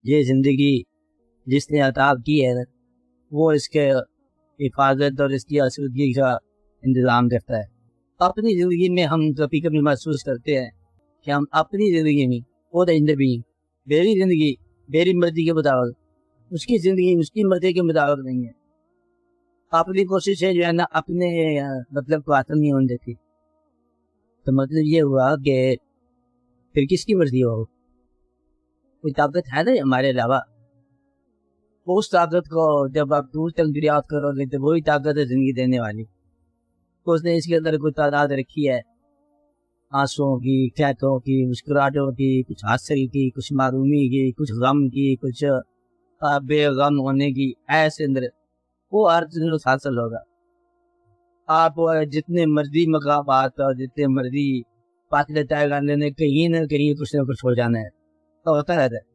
یہ زندگی جس نے عطا کی ہے وہ اس کے حفاظت اور اس کی آسودگی کا انتظام کرتا ہے۔ اپنی زندگی میں ہم کبھی کبھی محسوس کرتے ہیں کہ ہم اپنی زندگی میں خود آئندہ بھی میری زندگی میری مرضی کے مطابق، اس کی زندگی اس کی مرضی کے مطابق نہیں ہے۔ اپنی کوششیں جو ہے نا اپنے مطلب کو حاصل نہیں ہونے دیتی، تو مطلب یہ ہوا کہ پھر کس کی مرضی ہو؟ کوئی طاقت ہے نا ہمارے علاوہ، اس طاقت کو جب آپ دور تک دریافت کرو گے تو وہی طاقت ہے زندگی دینے والی۔ تو اس نے اس کے اندر کوئی تعداد رکھی ہے، آنسوؤں کی، قحطوں کی، مسکراہٹوں کی، کچھ حاصل کی، کچھ معرومی کی، کچھ غم کی، کچھ بے غم ہونے کی، ایسے اندر وہ ہر چیز حاصل ہوگا۔ آپ جتنے مرضی مقامات اور جتنے مرضی فاصلے طے کر لینے، کہیں نہ کہیں کچھ نہ کچھ ہو جانا ہے، تو ہوتا رہتا ہے۔